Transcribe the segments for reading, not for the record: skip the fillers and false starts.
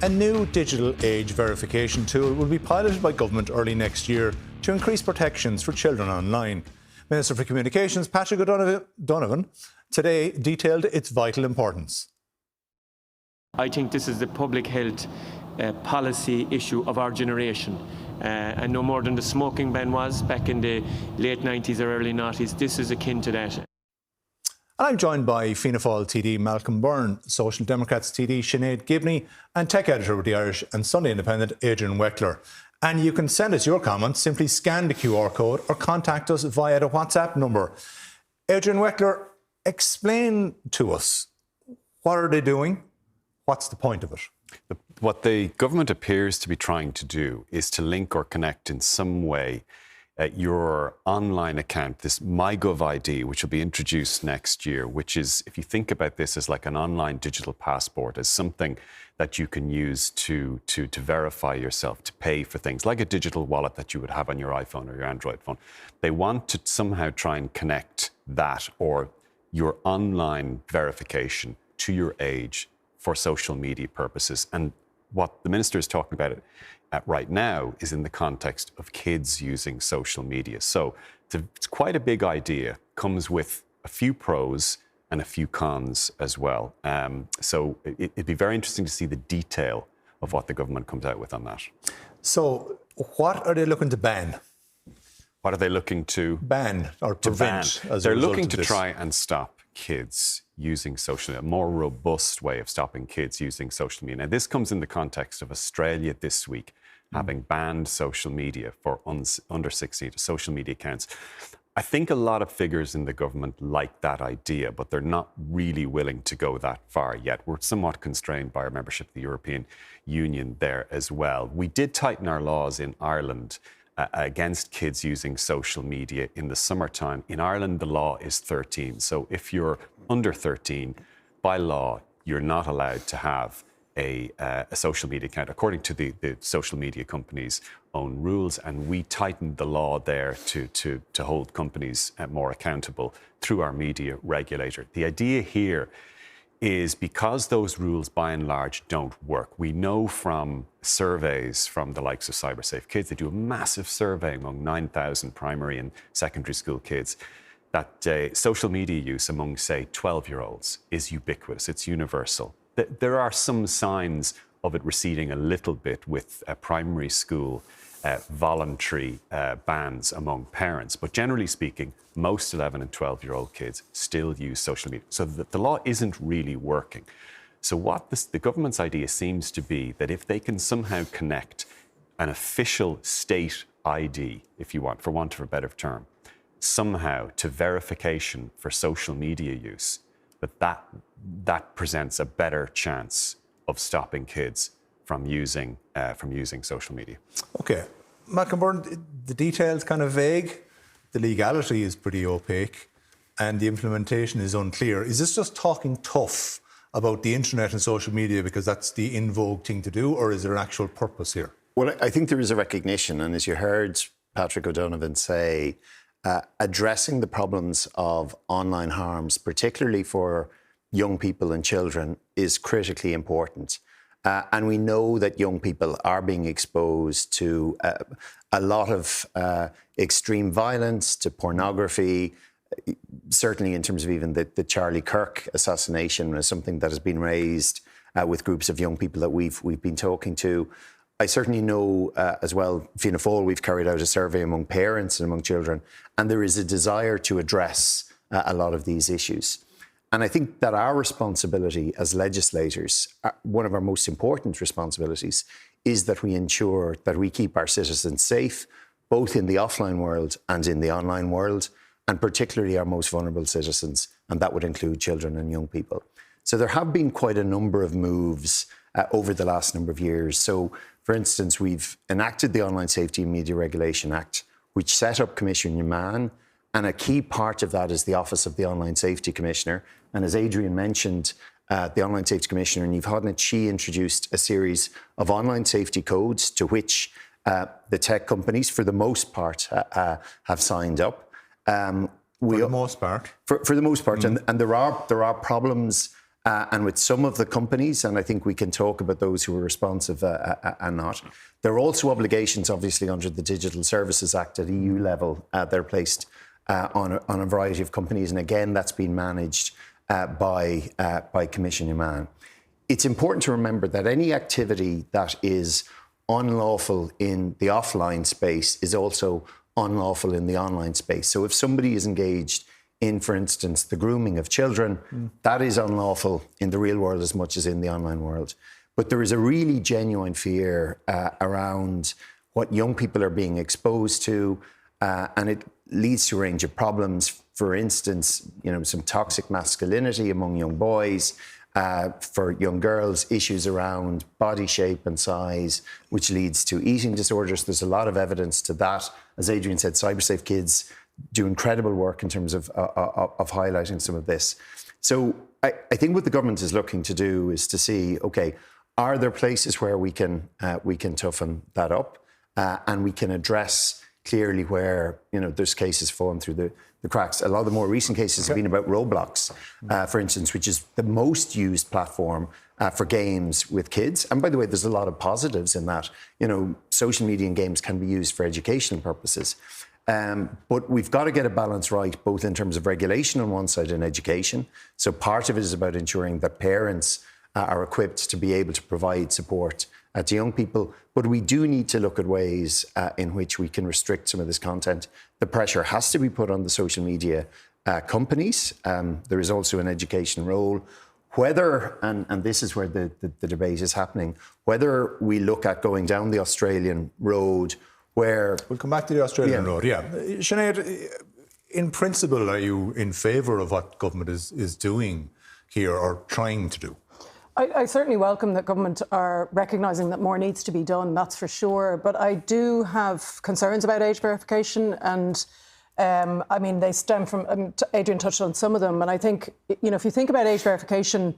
A new digital age verification tool will be piloted by government early next year to increase protections for children online. Minister for Communications Patrick O'Donovan today detailed its vital importance. I think this is the public health policy issue of our generation. And no more than the smoking ban was back in the late 90s or early 90s, this is akin to that. I'm joined by Fianna Fáil TD Malcolm Byrne, Social Democrats TD Sinéad Gibney and Tech Editor with the Irish and Sunday Independent Adrian Weckler. And you can send us your comments, simply scan the QR code or contact us via the WhatsApp number. Adrian Weckler, explain to us, what are they doing? What's the point of it? What the government appears to be trying to do is to link or connect in some way your online account, this MyGov ID, which will be introduced next year, which is, if you think about this as like an online digital passport, as something that you can use to verify yourself, to pay for things, like a digital wallet that you would have on your iPhone or your Android phone. They want to somehow try and connect that or your online verification to your age for social media purposes. And what the Minister is talking about right now is in the context of kids using social media. So it's quite a big idea, comes with a few pros and a few cons as well. So it'd be very interesting to see the detail of what the government comes out with on that. So what are they looking to ban? What are they looking to ban or prevent? They're looking to try and stop kids using social media, a more robust way of stopping kids using social media. Now, this comes in the context of Australia this week having banned social media for under 16 social media accounts. I think a lot of figures in the government like that idea, but they're not really willing to go that far yet. We're somewhat constrained by our membership of the European Union there as well. We did tighten our laws in Ireland against kids using social media in the summertime. In Ireland, the law is 13. So if you're under 13, by law, you're not allowed to have a social media account, according to the social media companies' own rules. And we tightened the law there to hold companies more accountable through our media regulator. The idea here is because those rules, by and large, don't work. We know from surveys from the likes of CyberSafe Kids, they do a massive survey among 9,000 primary and secondary school kids, that social media use among, say, 12-year-olds is ubiquitous, it's universal. There are some signs of it receding a little bit with primary school voluntary bans among parents. But generally speaking, most 11 and 12-year-old kids still use social media. So the law isn't really working. So what the government's idea seems to be that if they can somehow connect an official state ID, if you want, for want of a better term, somehow to verification for social media use, that presents a better chance of stopping kids from using social media. OK. Malcolm Byrne, the details kind of vague. The legality is pretty opaque and the implementation is unclear. Is this just talking tough about the internet and social media because that's the in vogue thing to do, or is there an actual purpose here? Well, I think there is a recognition, and as you heard Patrick O'Donovan say, addressing the problems of online harms, particularly for young people and children, is critically important. And we know that young people are being exposed to a lot of extreme violence, to pornography, certainly in terms of even the Charlie Kirk assassination is something that has been raised with groups of young people that we've been talking to. I certainly know as well, Fianna Fáil, we've carried out a survey among parents and among children, and there is a desire to address a lot of these issues. And I think that our responsibility as legislators, one of our most important responsibilities, is that we ensure that we keep our citizens safe, both in the offline world and in the online world, and particularly our most vulnerable citizens, and that would include children and young people. So there have been quite a number of moves over the last number of years. So, for instance, we've enacted the Online Safety and Media Regulation Act, which set up Commissioner Mann, and a key part of that is the Office of the Online Safety Commissioner. And as Adrian mentioned, the Online Safety Commissioner, Niamh Hodnett, she introduced a series of online safety codes to which the tech companies, for the most part, have signed up. For the most part? For the most part. And there are problems and with some of the companies, and I think we can talk about those who are responsive and not. There are also obligations, obviously, under the Digital Services Act at EU level. They're placed on a variety of companies, and again, that's been managed by Commission Sheahan. It's important to remember that any activity that is unlawful in the offline space is also unlawful in the online space. So if somebody is engaged in, for instance, the grooming of children, that is unlawful in the real world as much as in the online world. But there is a really genuine fear around what young people are being exposed to, and it leads to a range of problems. For instance, some toxic masculinity among young boys, for young girls, issues around body shape and size, which leads to eating disorders. There's a lot of evidence to that. As Adrian said, CyberSafe Kids do incredible work in terms of highlighting some of this. So I think what the government is looking to do is to see, okay, are there places where we can toughen that up, and we can address clearly where there's cases falling through the cracks. A lot of the more recent cases have been about Roblox, for instance, which is the most used platform for games with kids. And by the way, there's a lot of positives in that. Social media and games can be used for educational purposes. But we've got to get a balance right, both in terms of regulation on one side and education. So part of it is about ensuring that parents are equipped to be able to provide support to young people. But we do need to look at ways in which we can restrict some of this content. The pressure has to be put on the social media companies. There is also an education role. Whether, and this is where the debate is happening, whether we look at going down the Australian road where... We'll come back to the Australian road, yeah. Sinead, in principle, are you in favour of what government is doing here or trying to do? I certainly welcome that government are recognising that more needs to be done, that's for sure. But I do have concerns about age verification, and they stem from, Adrian touched on some of them. And I think, if you think about age verification,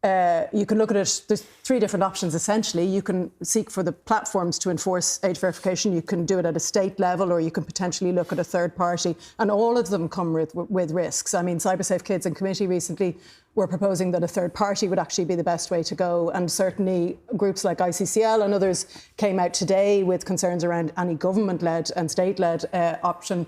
you can look at it, there's three different options essentially. You can seek for the platforms to enforce age verification. You can do it at a state level, or you can potentially look at a third party. And all of them come with risks. CyberSafe Kids in committee recently were proposing that a third party would actually be the best way to go. And certainly groups like ICCL and others came out today with concerns around any government-led and state-led option.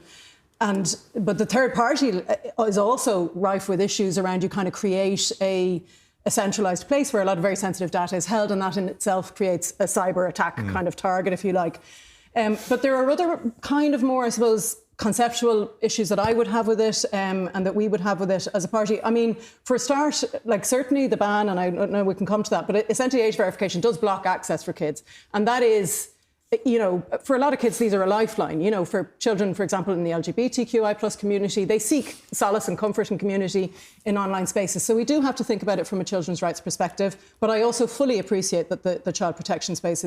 But the third party is also rife with issues around you kind of create a centralised place where a lot of very sensitive data is held, and that in itself creates a cyber attack kind of target, if you like. But there are other kind of more, I suppose, conceptual issues that I would have with it, and that we would have with it as a party. For a start, certainly the ban, and I don't know we can come to that, but essentially age verification does block access for kids. And that is, for a lot of kids, these are a lifeline. For children, for example, in the LGBTQI+ community, they seek solace and comfort and community in online spaces. So we do have to think about it from a children's rights perspective. But I also fully appreciate that the child protection space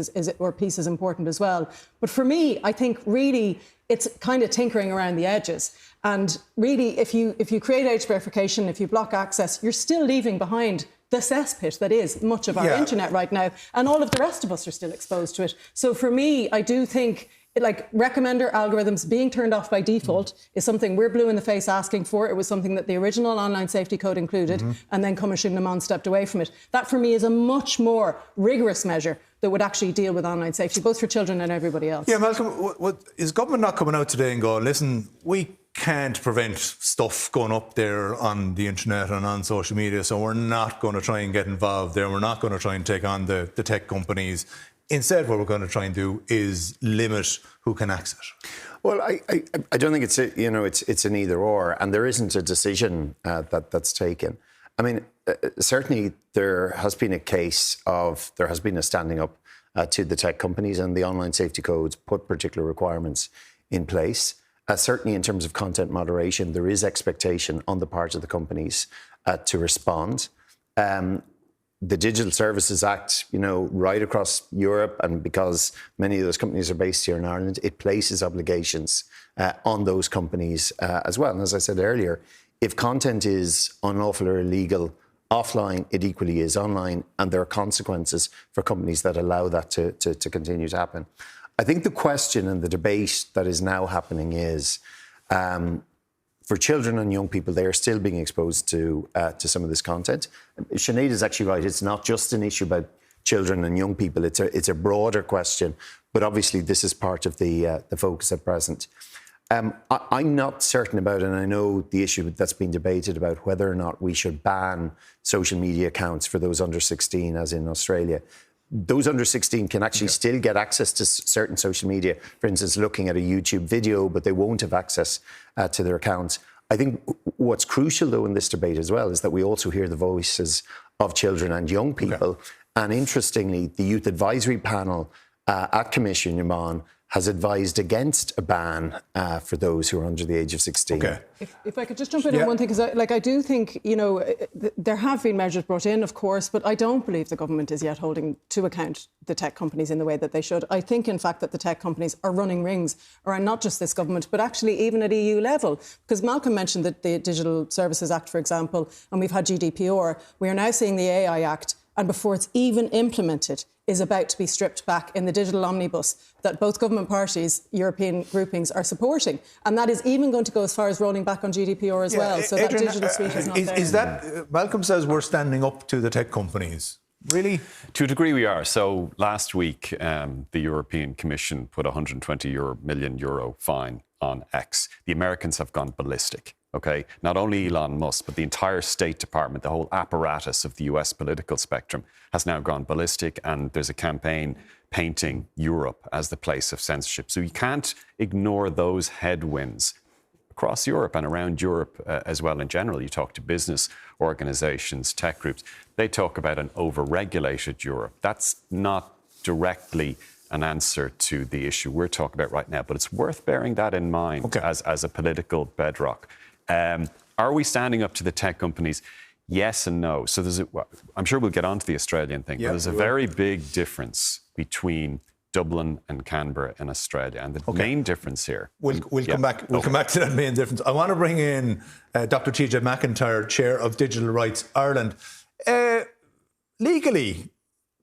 piece is important as well. But for me, I think really it's kind of tinkering around the edges. And really, if you create age verification, if you block access, you're still leaving behind the cesspit that is much of our internet right now, and all of the rest of us are still exposed to it. So for me, I do think recommender algorithms being turned off by default is something we're blue in the face asking for. It was something that the original online safety code included, and then Commission Sheahan stepped away from it. That for me is a much more rigorous measure that would actually deal with online safety, both for children and everybody else. Yeah, Malcolm, is government not coming out today and going, listen, we can't prevent stuff going up there on the internet and on social media, so we're not going to try and get involved there. We're not going to try and take on the tech companies. Instead, what we're going to try and do is limit who can access it. Well, I don't think it's an either or, and there isn't a decision that's taken. Certainly there has been a standing up to the tech companies, and the online safety codes put particular requirements in place. Certainly in terms of content moderation, there is expectation on the part of the companies to respond. The Digital Services Act, right across Europe, and because many of those companies are based here in Ireland, it places obligations on those companies as well. And as I said earlier, if content is unlawful or illegal offline, it equally is online, and there are consequences for companies that allow that to continue to happen. I think the question and the debate that is now happening is, for children and young people, they are still being exposed to some of this content. Sinead is actually right. It's not just an issue about children and young people. It's a broader question, but obviously this is part of the focus at present. I'm not certain about, and I know the issue that's been debated about whether or not we should ban social media accounts for those under 16, as in Australia. Those under 16 can actually still get access to certain social media, for instance, looking at a YouTube video, but they won't have access to their accounts. I think what's crucial, though, in this debate as well is that we also hear the voices of children and young people. Okay. And interestingly, the Youth Advisory Panel at Commission Yaman has advised against a ban for those who are under the age of 16. Okay. If I could just jump in on one thing, because I do think, there have been measures brought in, of course, but I don't believe the government is yet holding to account the tech companies in the way that they should. I think, in fact, that the tech companies are running rings around not just this government, but actually even at EU level. Because Malcolm mentioned that the Digital Services Act, for example, and we've had GDPR. We are now seeing the AI Act, and before it's even implemented, is about to be stripped back in the digital omnibus that both government parties, European groupings, are supporting. And that is even going to go as far as rolling back on GDPR as well. So Adrian, that digital suite is not there. Is that, Malcolm says we're standing up to the tech companies. Really? To a degree we are. So last week, the European Commission put a €120 million fine on X. The Americans have gone ballistic. Okay, not only Elon Musk, but the entire State Department, the whole apparatus of the US political spectrum has now gone ballistic, and there's a campaign painting Europe as the place of censorship. So you can't ignore those headwinds across Europe and around Europe as well in general. You talk to business organizations, tech groups, they talk about an over-regulated Europe. That's not directly an answer to the issue we're talking about right now, but it's worth bearing that in mind as a political bedrock. Are we standing up to the tech companies? Yes and no. So I'm sure we'll get on to the Australian thing, but there's a very big difference between Dublin and Canberra in Australia. And the main difference here... We'll come back to that main difference. I want to bring in Dr. TJ McIntyre, Chair of Digital Rights Ireland. Legally,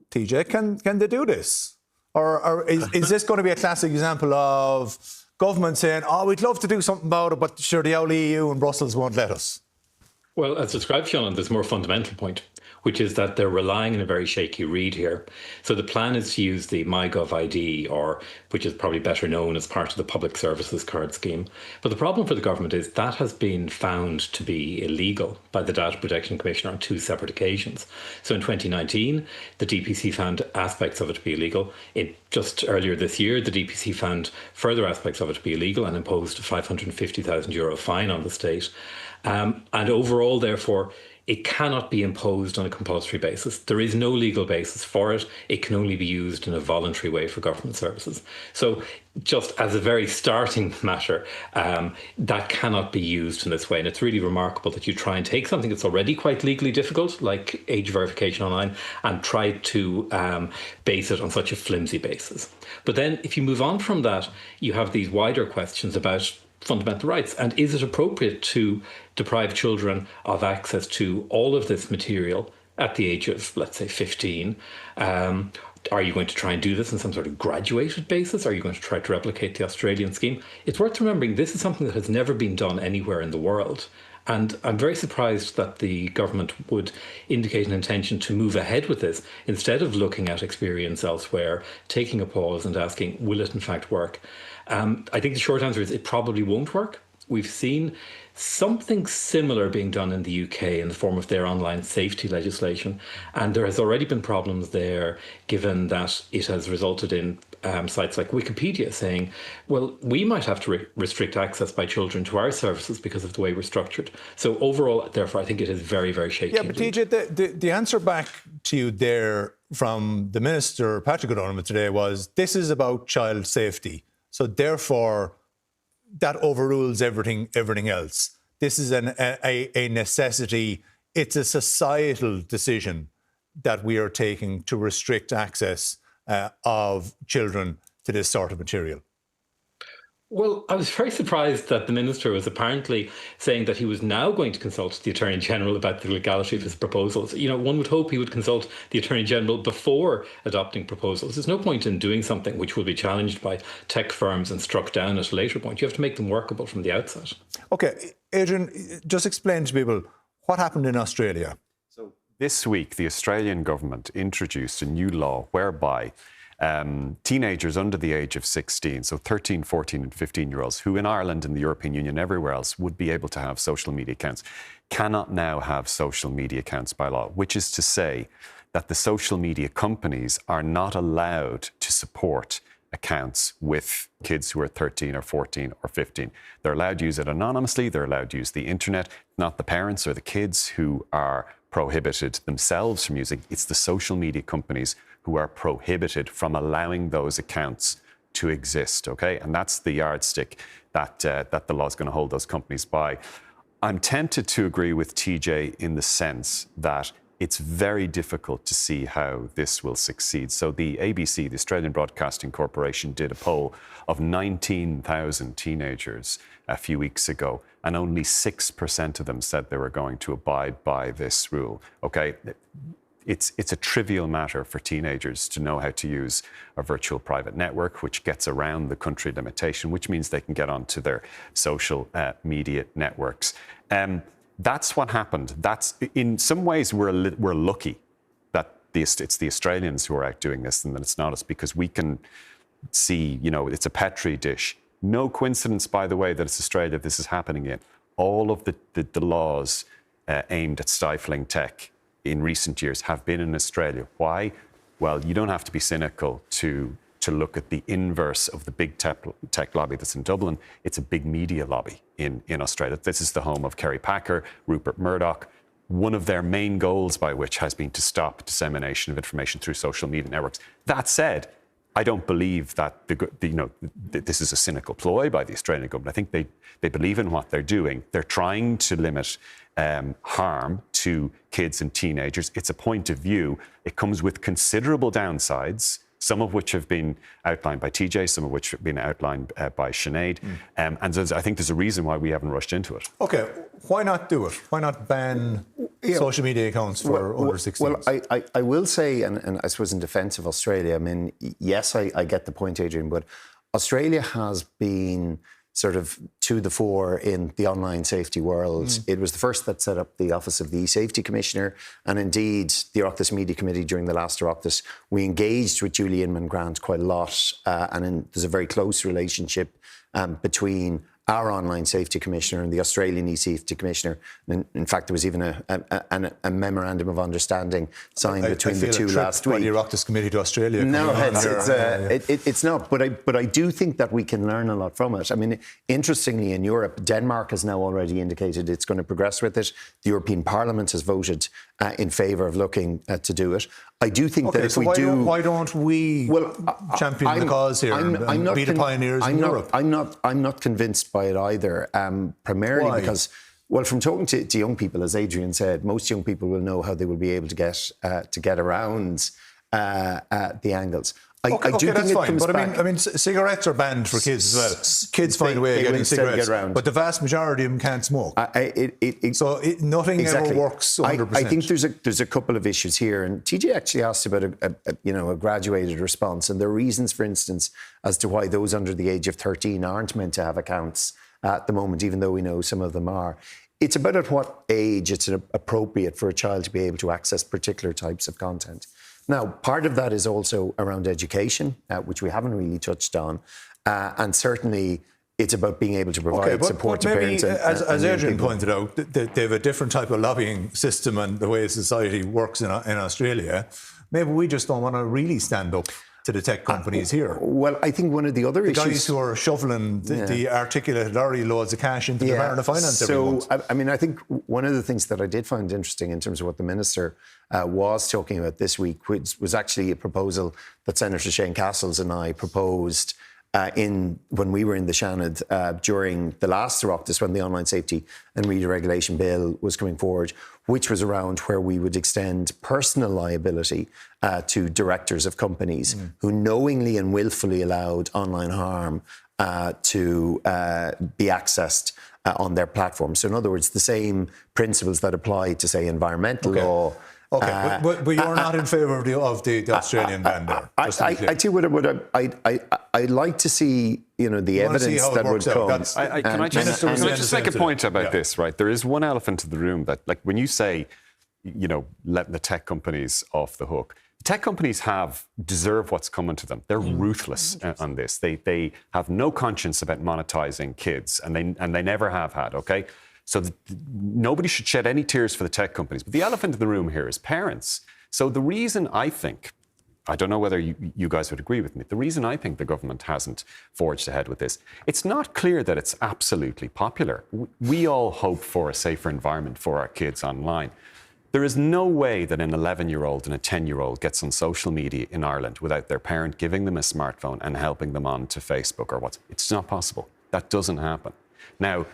TJ, can they do this? Or is this going to be a classic example of government saying, we'd love to do something about it, but sure, the old EU and Brussels won't let us? Well, as described, Fionnán, there's a more fundamental point, which is that they're relying on a very shaky reed here. So the plan is to use the MyGov ID, which is probably better known as part of the Public Services Card scheme. But the problem for the government is that has been found to be illegal by the Data Protection Commissioner on 2 separate occasions. So in 2019, the DPC found aspects of it to be illegal. Just earlier this year, the DPC found further aspects of it to be illegal and imposed a €550,000 fine on the state. And overall, therefore, it cannot be imposed on a compulsory basis. There is no legal basis for it. It can only be used in a voluntary way for government services. So just as a very starting matter, that cannot be used in this way. And it's really remarkable that you try and take something that's already quite legally difficult, like age verification online, and try to base it on such a flimsy basis. But then if you move on from that, you have these wider questions about fundamental rights. And is it appropriate to deprive children of access to all of this material at the age of, let's say, 15? Are you going to try and do this on some sort of graduated basis? Are you going to try to replicate the Australian scheme? It's worth remembering this is something that has never been done anywhere in the world. And I'm very surprised that the government would indicate an intention to move ahead with this instead of looking at experience elsewhere, taking a pause and asking, will it in fact work? I think the short answer is it probably won't work. We've seen something similar being done in the UK in the form of their online safety legislation. And there has already been problems there, given that it has resulted in sites like Wikipedia saying, well, we might have to restrict access by children to our services because of the way we're structured. So overall, therefore, I think it is very, very shaky. Yeah, but TJ, the answer back to you there from the Minister, Patrick O'Donovan, today was, this is about child safety. So therefore, that overrules everything else. This is a necessity. It's a societal decision that we are taking to restrict access of children to this sort of material. Well, I was very surprised that the minister was apparently saying that he was now going to consult the Attorney General about the legality of his proposals. One would hope he would consult the Attorney General before adopting proposals. There's no point in doing something which will be challenged by tech firms and struck down at a later point. You have to make them workable from the outset. OK, Adrian, just explain to people what happened in Australia. So this week, the Australian government introduced a new law whereby teenagers under the age of 16, so 13, 14 and 15-year-olds, who in Ireland and the European Union, everywhere else, would be able to have social media accounts, cannot now have social media accounts by law, which is to say that the social media companies are not allowed to support accounts with kids who are 13 or 14 or 15. They're allowed to use it anonymously, they're allowed to use the internet, not the parents or the kids who are prohibited themselves from using. It's the social media companies who are prohibited from allowing those accounts to exist, okay? And that's the yardstick that the law is going to hold those companies by. I'm tempted to agree with TJ in the sense that it's very difficult to see how this will succeed. So the ABC, the Australian Broadcasting Corporation, did a poll of 19,000 teenagers a few weeks ago, and only 6% of them said they were going to abide by this rule, okay? It's a trivial matter for teenagers to know how to use a virtual private network, which gets around the country limitation, which means they can get onto their social media networks. That's what happened. That's, in some ways, we're lucky that it's the Australians who are out doing this and that it's not us, because we can see, it's a petri dish. No coincidence, by the way, that it's Australia this is happening in. All of the laws aimed at stifling tech in recent years have been in Australia. Why? Well, you don't have to be cynical to look at the inverse of the big tech lobby that's in Dublin. It's a big media lobby in Australia. This is the home of Kerry Packer, Rupert Murdoch. One of their main goals by which has been to stop dissemination of information through social media networks. That said, I don't believe that this is a cynical ploy by the Australian government. I think they believe in what they're doing. They're trying to limit harm to kids and teenagers. It's a point of view. It comes with considerable downsides, some of which have been outlined by TJ, some of which have been outlined by Sinead. And I think there's a reason why we haven't rushed into it. OK, why not do it? Why not ban social media accounts for under 16s? Well, I will say, and I suppose in defence of Australia, I mean, yes, I get the point, Adrian, but Australia has been sort of to the fore in the online safety world. It was the first that set up the Office of the E-Safety Commissioner, and indeed the Oireachtas Media Committee during the last Oireachtas, we engaged with Julie Inman-Grant quite a lot, there's a very close relationship between our online safety commissioner and the Australian e-safety commissioner. And in fact, there was even a memorandum of understanding signed between the two last week. The Oireachtas committee to Australia. No, it's not. But I do think that we can learn a lot from it. I mean, interestingly, in Europe, Denmark has now already indicated it's going to progress with it. The European Parliament has voted in favour of looking to do it. I do think that if we do... Why don't we champion the cause here and be the pioneers in Europe? I'm not convinced by it either, primarily because, well, from talking to young people, as Adrian said, most young people will know how they will be able to get around the angles. I do think it comes back. I mean, cigarettes are banned for kids as well. Kids find a way of getting cigarettes, but the vast majority of them can't smoke. Nothing ever works 100%. I think there's a couple of issues here, and TJ actually asked about a graduated response, and there are reasons, for instance, as to why those under the age of 13 aren't meant to have accounts at the moment, even though we know some of them are. It's about at what age it's appropriate for a child to be able to access particular types of content. Now, part of that is also around education, which we haven't really touched on. And certainly, it's about being able to provide support to parents. As Adrian pointed out, they have a different type of lobbying system and the way society works in Australia. Maybe we just don't want to really stand up to the tech companies here. Well, I think one of the other issues... The guys who are shoveling the articulated lorry loads of cash into the Department of Finance every month. I mean, I think one of the things that I did find interesting in terms of what the Minister was talking about this week was actually a proposal that Senator Shane Castles and I proposed when we were in the Seanad during the last Oireachtas, when the Online Safety and Media Regulation Bill was coming forward, which was around where we would extend personal liability to directors of companies who knowingly and willfully allowed online harm to be accessed on their platform. So in other words, the same principles that apply to, say, environmental law. Okay, but you're not in favour of the Australian ban there. I tell you what I'd like to see, the evidence that would come. Can I just make a point about this, right? There is one elephant in the room that, like, when you say, letting the tech companies off the hook, tech companies deserve what's coming to them. They're ruthless on this. They have no conscience about monetizing kids, and they never have had, okay? So nobody should shed any tears for the tech companies. But the elephant in the room here is parents. So the reason I don't know whether you guys would agree with me, the reason I think the government hasn't forged ahead with this, it's not clear that it's absolutely popular. We all hope for a safer environment for our kids online. There is no way that an 11-year-old and a 10-year-old gets on social media in Ireland without their parent giving them a smartphone and helping them on to Facebook or WhatsApp. It's not possible. That doesn't happen. Now,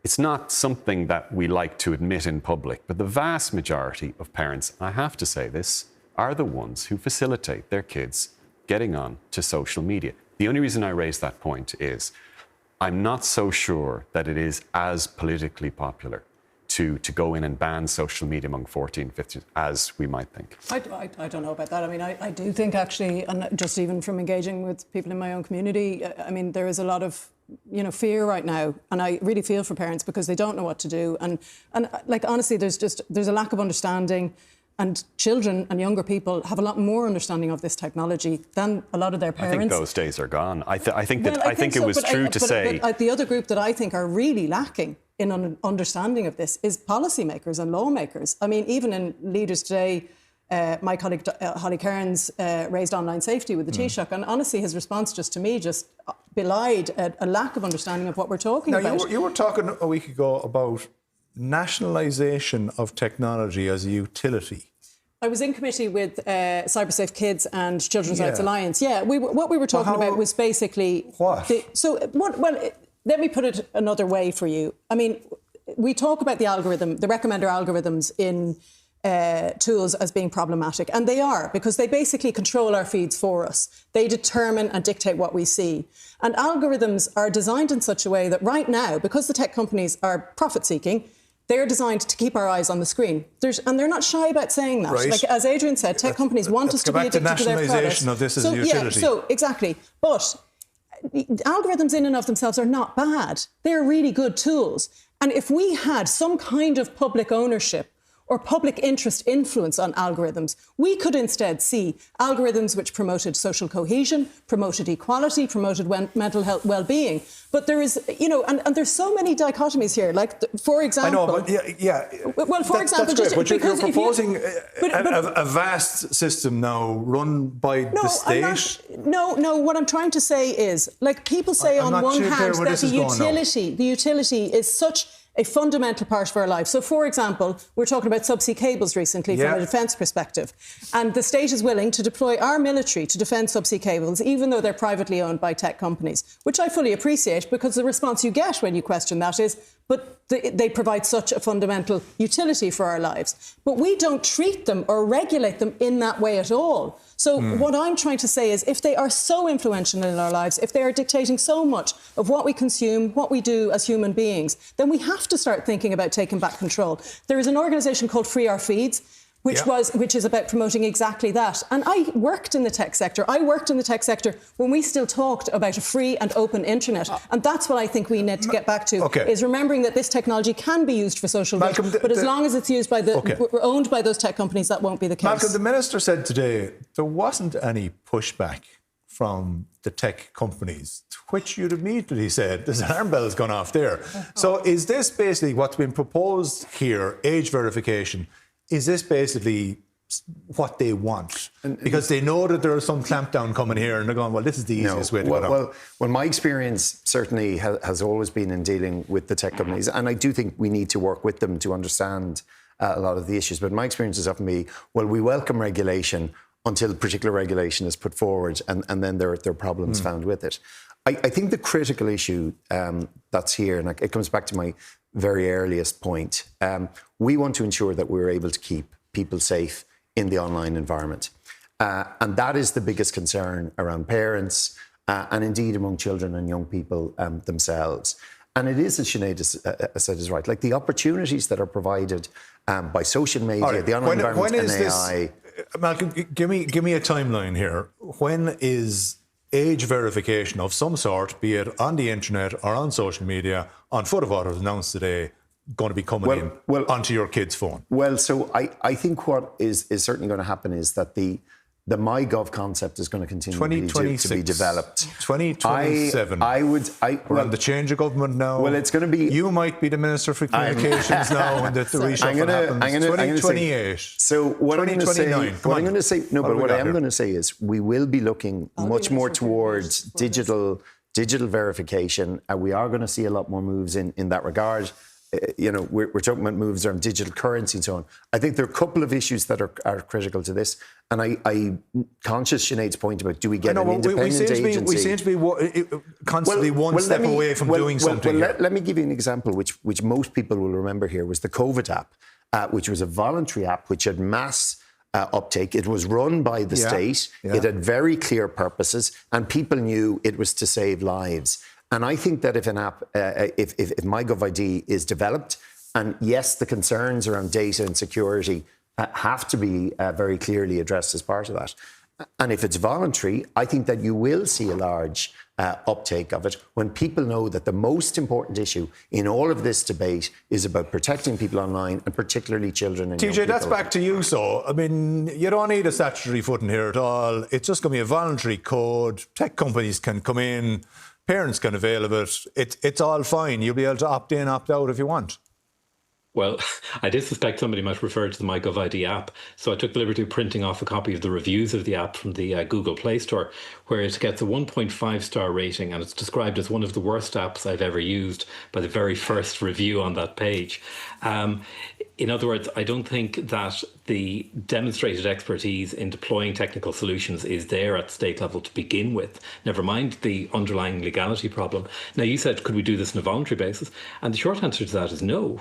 it's not something that we like to admit in public, but the vast majority of parents, I have to say this, are the ones who facilitate their kids getting on to social media. The only reason I raise that point is I'm not so sure that it is as politically popular to go in and ban social media among 14, 15 as we might think. I don't know about that. I mean, I do think actually, and just even from engaging with people in my own community, I mean, there is a lot of fear right now, and I really feel for parents because they don't know what to do, and like honestly, there's a lack of understanding, and children and younger people have a lot more understanding of this technology than a lot of their parents. I think those days are gone. I think it was true to say. But the other group that I think are really lacking in an understanding of this is policymakers and lawmakers. I mean, even in Leaders Today, my colleague Holly Cairns raised online safety with the Taoiseach, and honestly his response to me belied a lack of understanding of what we're talking about. You were talking a week ago about nationalisation of technology as a utility. I was in committee with Cybersafe Kids and Children's Rights Alliance. Yeah, what we were talking about was basically... What? Let me put it another way for you. I mean, we talk about the recommender algorithms in tools as being problematic, and they are, because they basically control our feeds for us. They determine and dictate what we see. And algorithms are designed in such a way that right now, because the tech companies are profit-seeking, they're designed to keep our eyes on the screen. And they're not shy about saying that. Right. Like, as Adrian said, tech companies want us to be addicted to their products. Nationalisation of this as a utility. Yeah, exactly. But algorithms in and of themselves are not bad. They're really good tools. And if we had some kind of public ownership or public interest influence on algorithms, we could instead see algorithms which promoted social cohesion, promoted equality, promoted mental health well-being. But there is, and there's so many dichotomies here. Like, for example... I know, but Well, for example... That's great, but you're proposing a vast system now run by the state? No, what I'm trying to say is, like, people say on one hand that the utility is such a fundamental part of our life. So, for example, we're talking about subsea cables recently from a defence perspective. And the state is willing to deploy our military to defend subsea cables, even though they're privately owned by tech companies, which I fully appreciate, because the response you get when you question that is, but they provide such a fundamental utility for our lives. But we don't treat them or regulate them in that way at all. So what I'm trying to say is, if they are so influential in our lives, if they are dictating so much of what we consume, what we do as human beings, then we have to start thinking about taking back control. There is an organisation called Free Our Feeds, which is about promoting exactly that. And I worked in the tech sector. When we still talked about a free and open internet. And that's what I think we need to get back to, is remembering that this technology can be used for social good. But as long as it's used by owned by those tech companies, that won't be the case. Malcolm, the Minister said today there wasn't any pushback from the tech companies, to which you'd immediately said, there's alarm bells gone off there. So is this basically what's been proposed here, age verification? Is this basically what they want? Because they know that there is some clampdown coming here, and they're going, well, this is the easiest way to go. Well, my experience certainly has always been in dealing with the tech companies, and I do think we need to work with them to understand a lot of the issues. But my experience has often been, well, we welcome regulation until particular regulation is put forward, and then there are problems found with it. I think the critical issue that's here, and it comes back to my very earliest point, we want to ensure that we're able to keep people safe in the online environment. And that is the biggest concern around parents, and indeed among children and young people themselves. And it is, as Sinead has said, is right. Like the opportunities that are provided by social media, the online environment, and AI. Malcolm, give me a timeline here. When is age verification of some sort, be it on the internet or on social media, on foot of what was announced today, going to be coming onto your kid's phone? Well, so I think what is certainly going to happen is that the MyGov concept is going to continue to be developed. 2027. We're on the change of government now. Well, it's going to be... You might be the Minister for Communications now when the reshuffle happens. 2028. So what I'm going to say... What I am going to say is we will be looking much more towards digital verification. We are going to see a lot more moves in that regard. We're talking about moves around digital currency and so on. I think there are a couple of issues that are critical to this. And I'm conscious Sinead's point about do we get an independent agency? We seem to be constantly one step away from doing something. Let me give you an example, which most people will remember here, was the COVID app, which was a voluntary app which had mass uptake. It was run by the state. It had very clear purposes, and people knew it was to save lives. And I think that if an app, if MyGov ID is developed, and yes, the concerns around data and security have to be very clearly addressed as part of that. And if it's voluntary, I think that you will see a large uptake of it when people know that the most important issue in all of this debate is about protecting people online, and particularly children and young people. TJ, that's back to you. So, I mean, you don't need a statutory footing here at all. It's just going to be a voluntary code. Tech companies can come in. Parents can avail of it. It's all fine. You'll be able to opt in, opt out if you want. Well, I did suspect somebody might refer to the MyGov ID app, so I took the liberty of printing off a copy of the reviews of the app from the Google Play Store, where it gets a 1.5-star rating, and it's described as one of the worst apps I've ever used by the very first review on that page. In other words, I don't think that the demonstrated expertise in deploying technical solutions is there at state level to begin with, never mind the underlying legality problem. Now, you said, could we do this on a voluntary basis? And the short answer to that is no.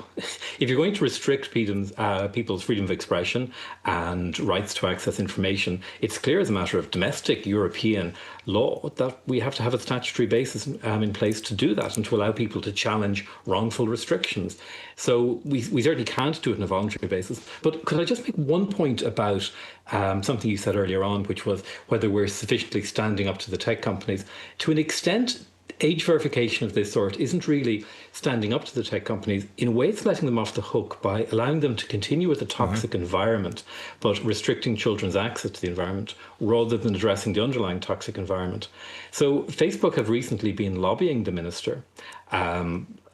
If you're going to restrict people's freedom of expression and rights to access information, it's clear as a matter of domestic European law that we have to have a statutory basis in place to do that and to allow people to challenge wrongful restrictions. So we certainly can't do it on a voluntary basis. But could I just make one point about something you said earlier on, which was whether we're sufficiently standing up to the tech companies? To an extent, age verification of this sort isn't really standing up to the tech companies. In a way, it's letting them off the hook by allowing them to continue with a toxic environment, but restricting children's access to the environment rather than addressing the underlying toxic environment. So Facebook have recently been lobbying the minister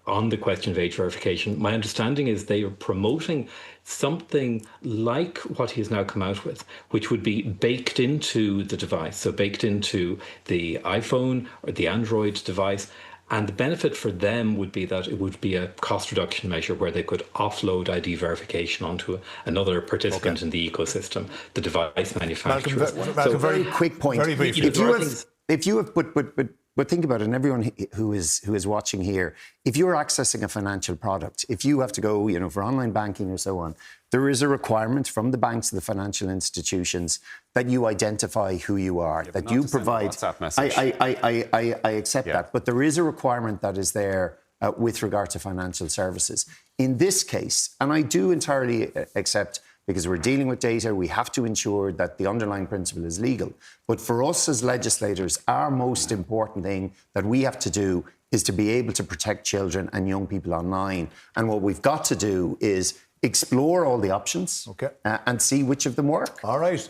on the question of age verification. My understanding is they are promoting something like what he has now come out with, which would be baked into the device, so baked into the iPhone or the Android device. And the benefit for them would be that it would be a cost reduction measure where they could offload ID verification onto another participant in the ecosystem, the device manufacturers. Malcolm, very quick point. Very briefly. But think about it, and everyone who is watching here, if you're accessing a financial product, if you have to go, for online banking or so on, there is a requirement from the banks and the financial institutions that you identify who you are, that you provide. I accept that, but there is a requirement that is there with regard to financial services. In this case, and I do entirely accept, because we're dealing with data, we have to ensure that the underlying principle is legal. But for us as legislators, our most important thing that we have to do is to be able to protect children and young people online. And what we've got to do is explore all the options and see which of them work. All right.